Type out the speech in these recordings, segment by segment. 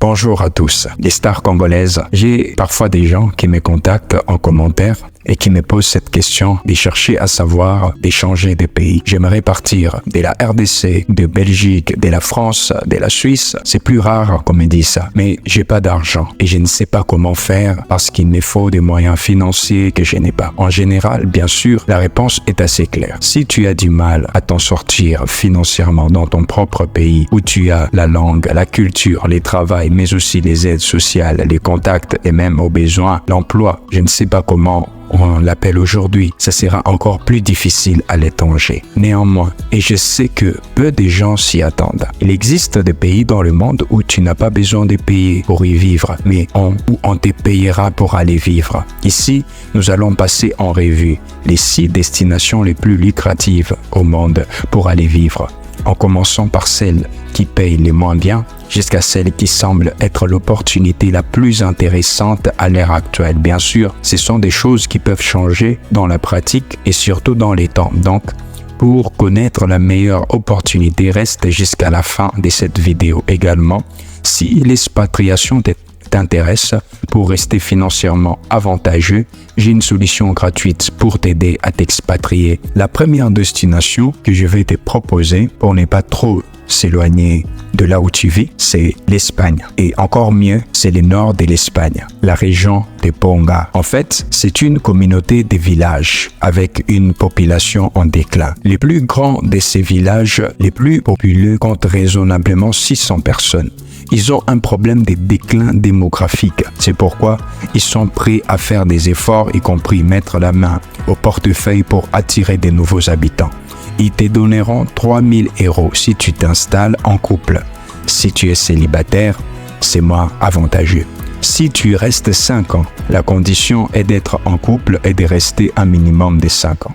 Bonjour à tous, les stars congolaises. J'ai parfois des gens qui me contactent en commentaire et qui me posent cette question de chercher à savoir d'échanger de pays. J'aimerais partir de la RDC, de Belgique, de la France, de la Suisse. C'est plus rare qu'on me dise ça, mais j'ai pas d'argent et je ne sais pas comment faire parce qu'il me faut des moyens financiers que je n'ai pas. En général, bien sûr, la réponse est assez claire. Si tu as du mal à t'en sortir financièrement dans ton propre pays où tu as la langue, la culture, les travails, mais aussi les aides sociales, les contacts et même au besoin, l'emploi, je ne sais pas comment on l'appelle aujourd'hui, ça sera encore plus difficile à l'étranger. Néanmoins, et je sais que peu de gens s'y attendent, il existe des pays dans le monde où tu n'as pas besoin de payer pour y vivre, mais où on te payera pour aller vivre. Ici, nous allons passer en revue les 6 destinations les plus lucratives au monde pour aller vivre, en commençant par celles qui payent les moins bien, jusqu'à celle qui semble être l'opportunité la plus intéressante à l'ère actuelle. Bien sûr, ce sont des choses qui peuvent changer dans la pratique et surtout dans les temps. Donc, pour connaître la meilleure opportunité, reste jusqu'à la fin de cette vidéo. Également, si l'expatriation t'intéresse, pour rester financièrement avantageux, j'ai une solution gratuite pour t'aider à t'expatrier. La première destination que je vais te proposer pour ne pas trop s'éloigner de là où tu vis, c'est l'Espagne. Et encore mieux, c'est le nord de l'Espagne, la région de Ponga. En fait, c'est une communauté de villages avec une population en déclin. Les plus grands de ces villages, les plus populeux, comptent raisonnablement 600 personnes. Ils ont un problème de déclin démographique. C'est pourquoi ils sont prêts à faire des efforts, y compris mettre la main au portefeuille pour attirer de nouveaux habitants. Ils te donneront 3 000 € si tu t'installes en couple. Si tu es célibataire, c'est moins avantageux. Si tu restes 5 ans, la condition est d'être en couple et de rester un minimum de 5 ans.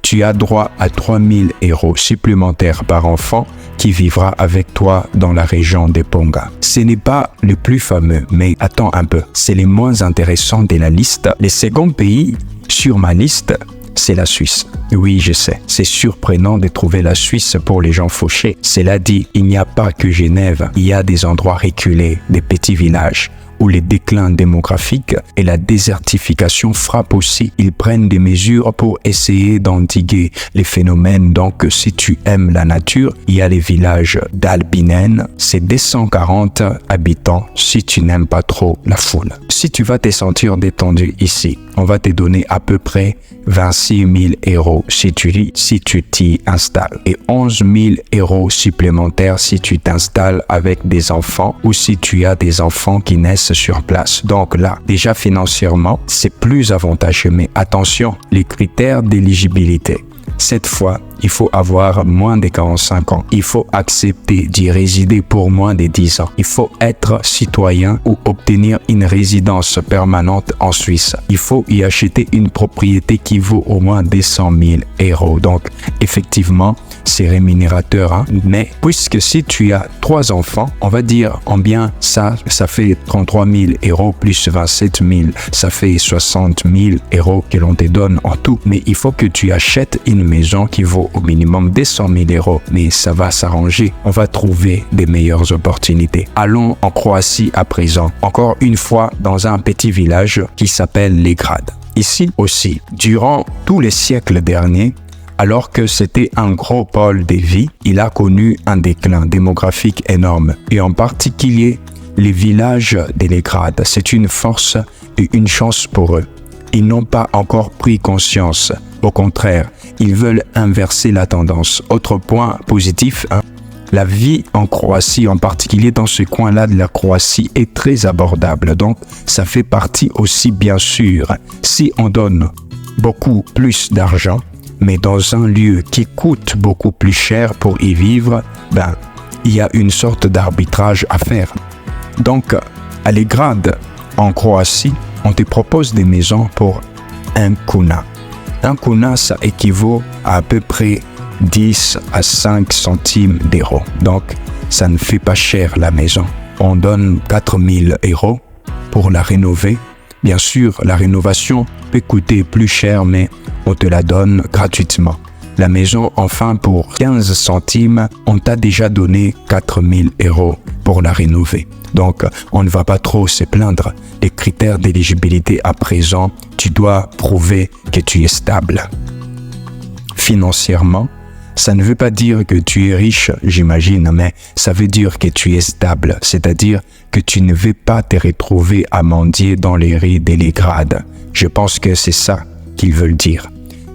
Tu as droit à 3 000 € supplémentaires par enfant qui vivra avec toi dans la région de Ponga. Ce n'est pas le plus fameux, mais attends un peu, c'est le moins intéressant de la liste. Le second pays sur ma liste, c'est la Suisse. Oui, je sais, c'est surprenant de trouver la Suisse pour les gens fauchés. Cela dit, il n'y a pas que Genève, il y a des endroits reculés, des petits villages, où les déclins démographiques et la désertification frappent aussi. Ils prennent des mesures pour essayer d'endiguer les phénomènes. Donc, si tu aimes la nature, il y a les villages d'Albinen, c'est 240 habitants si tu n'aimes pas trop la foule. Si tu vas te sentir détendu ici, on va te donner à peu près 26 000 € si tu t'y installes et 11 000 € supplémentaires si tu t'installes avec des enfants ou si tu as des enfants qui naissent sur place. Donc là, déjà financièrement, c'est plus avantageux. Mais attention, les critères d'éligibilité. Cette fois, il faut avoir moins de 45 ans. Il faut accepter d'y résider pour moins de 10 ans. Il faut être citoyen ou obtenir une résidence permanente en Suisse. Il faut y acheter une propriété qui vaut au moins 200 000 €. Donc, effectivement, c'est rémunérateur, hein? Mais puisque si tu as 3 enfants, on va dire en bien, ça fait 33 000 € plus 27 000, ça fait 60 000 € que l'on te donne en tout. Mais il faut que tu achètes une maison qui vaut au minimum 200 000 €. Mais ça va s'arranger. On va trouver des meilleures opportunités. Allons en Croatie à présent. Encore une fois, dans un petit village qui s'appelle Les Grades. Ici aussi, durant tous les siècles derniers, alors que c'était un gros pôle de vie, il a connu un déclin démographique énorme. Et en particulier, les villages de Les Grades, c'est une force et une chance pour eux. Ils n'ont pas encore pris conscience. Au contraire, ils veulent inverser la tendance. Autre point positif, hein, la vie en Croatie, en particulier dans ce coin-là de la Croatie, est très abordable. Donc, ça fait partie aussi, bien sûr, si on donne beaucoup plus d'argent, mais dans un lieu qui coûte beaucoup plus cher pour y vivre, il y a une sorte d'arbitrage à faire. Donc, à Les Grades, en Croatie, on te propose des maisons pour un kuna. Un kuna, ça équivaut à peu près 10 à 5 centimes d'euros. Donc, ça ne fait pas cher la maison. On donne 4 000 € pour la rénover. Bien sûr, la rénovation peut coûter plus cher, mais on te la donne gratuitement. la maison, enfin pour 15 centimes, on t'a déjà donné 4000 € pour la rénover. Donc, on ne va pas trop se plaindre. Les critères d'éligibilité à présent, tu dois prouver que tu es stable. Financièrement, ça ne veut pas dire que tu es riche, j'imagine, mais ça veut dire que tu es stable, c'est-à-dire que tu ne veux pas te retrouver à mendier dans les rides et les grades. Je pense que c'est ça qu'ils veulent dire.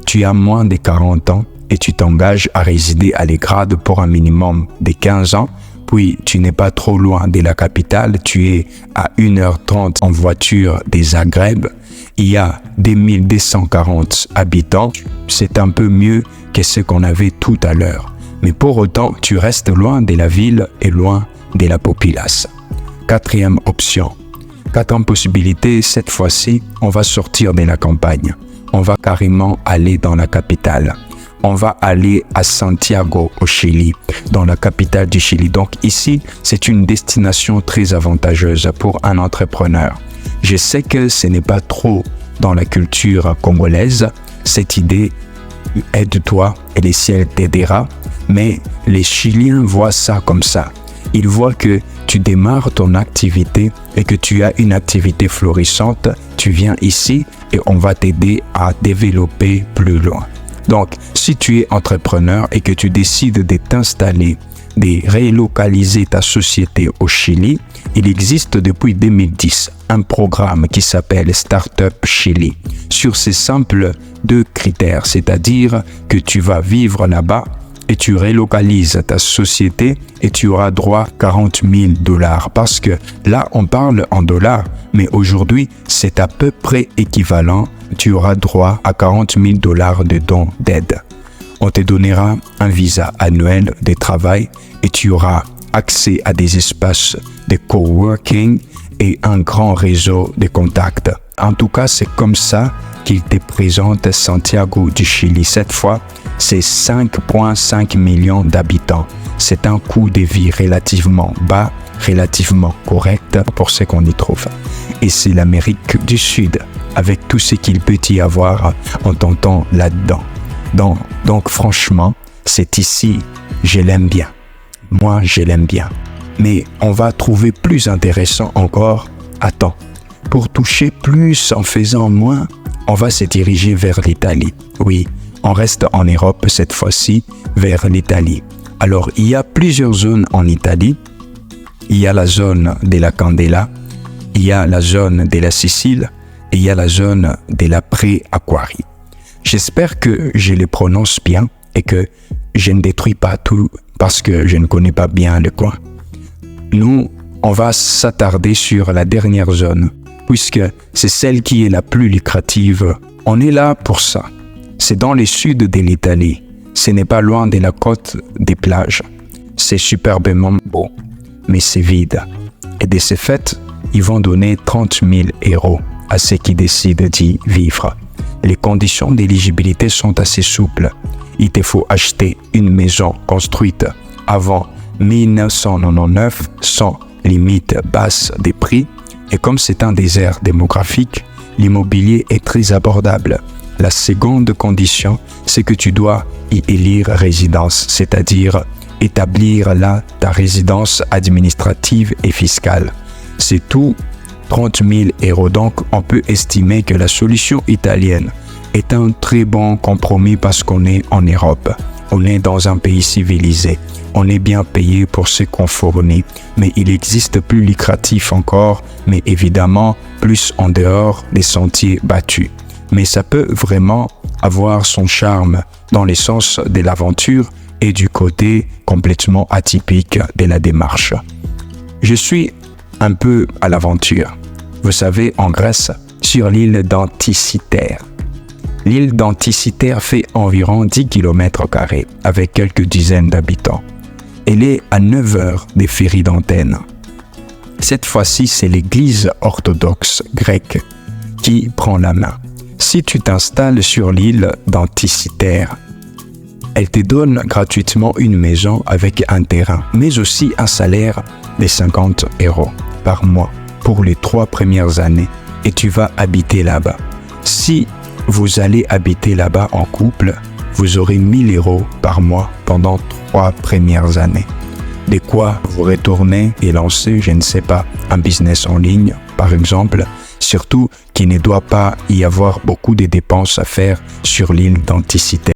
Tu as moins de 40 ans et tu t'engages à résider à l'Egrad pour un minimum de 15 ans, puis tu n'es pas trop loin de la capitale, tu es à 1h30 en voiture de Zagreb, il y a 2240 habitants, c'est un peu mieux que ce qu'on avait tout à l'heure. Mais pour autant, tu restes loin de la ville et loin de la populace. Quatrième option. Quatrième possibilité, cette fois-ci, on va sortir de la campagne. On va carrément aller dans la capitale. On va aller à Santiago, au Chili, dans la capitale du Chili. Donc ici, c'est une destination très avantageuse pour un entrepreneur. Je sais que ce n'est pas trop dans la culture congolaise, cette idée, aide-toi et le ciel t'aidera, mais les Chiliens voient ça comme ça. Ils voient que tu démarres ton activité et que tu as une activité florissante, tu viens ici et on va t'aider à développer plus loin. Donc, si tu es entrepreneur et que tu décides de t'installer, de relocaliser ta société au Chili, il existe depuis 2010 un programme qui s'appelle Startup Chili. Sur ces simples 2 critères, c'est-à-dire que tu vas vivre là-bas et tu relocalises ta société et tu auras droit à 40 000 $. Parce que là, on parle en dollars, mais aujourd'hui, c'est à peu près équivalent. Tu auras droit à 40 000 $ de dons d'aide. On te donnera un visa annuel de travail et tu auras accès à des espaces de coworking et un grand réseau de contacts. En tout cas, c'est comme ça qu'il te présente Santiago du Chili. Cette fois, c'est 5,5 millions d'habitants. C'est un coût de vie relativement bas, relativement correct pour ce qu'on y trouve. Et c'est l'Amérique du Sud, avec tout ce qu'il peut y avoir en tentant là-dedans. Donc franchement, c'est ici, je l'aime bien. Moi, je l'aime bien. Mais on va trouver plus intéressant encore. Attends, pour toucher plus en faisant moins, on va se diriger vers l'Italie. Oui, on reste en Europe cette fois-ci, vers l'Italie. Alors, il y a plusieurs zones en Italie. Il y a la zone de la Candela, il y a la zone de la Sicile et il y a la zone de la Pre-Acquari. J'espère que je les prononce bien et que je ne détruis pas tout parce que je ne connais pas bien le coin. Nous, on va s'attarder sur la dernière zone, puisque c'est celle qui est la plus lucrative. On est là pour ça. C'est dans le sud de l'Italie. Ce n'est pas loin de la côte des plages. C'est superbement beau, mais c'est vide. Et de ce fait, ils vont donner 30 000 € à ceux qui décident d'y vivre. Les conditions d'éligibilité sont assez souples. Il te faut acheter une maison construite avant 1999 sans limite basse des prix. Et comme c'est un désert démographique, l'immobilier est très abordable. La seconde condition, c'est que tu dois y élire résidence, c'est-à-dire établir là ta résidence administrative et fiscale. C'est tout 30 000 €. Donc, on peut estimer que la solution italienne est un très bon compromis parce qu'on est en Europe. On est dans un pays civilisé. On est bien payé pour ce qu'on fournit. Mais il existe plus lucratif encore, mais évidemment plus en dehors des sentiers battus. Mais ça peut vraiment avoir son charme dans le sens de l'aventure et du côté complètement atypique de la démarche. Je suis un peu à l'aventure. Vous savez, en Grèce, sur l'île d'Anticythère. L'île d'Anticythère fait environ 10 km² avec quelques dizaines d'habitants. Elle est à 9 heures des ferries d'Athènes. Cette fois-ci, c'est l'église orthodoxe grecque qui prend la main. Si tu t'installes sur l'île d'Anticythère, elle te donne gratuitement une maison avec un terrain, mais aussi un salaire de 50 € par mois pour les 3 premières années et tu vas habiter là-bas. Si vous allez habiter là-bas en couple, vous aurez 1000 € par mois pendant 3 premières années. De quoi vous retourner et lancer, je ne sais pas, un business en ligne, par exemple, surtout qu'il ne doit pas y avoir beaucoup de dépenses à faire sur l'île d'Anticythère.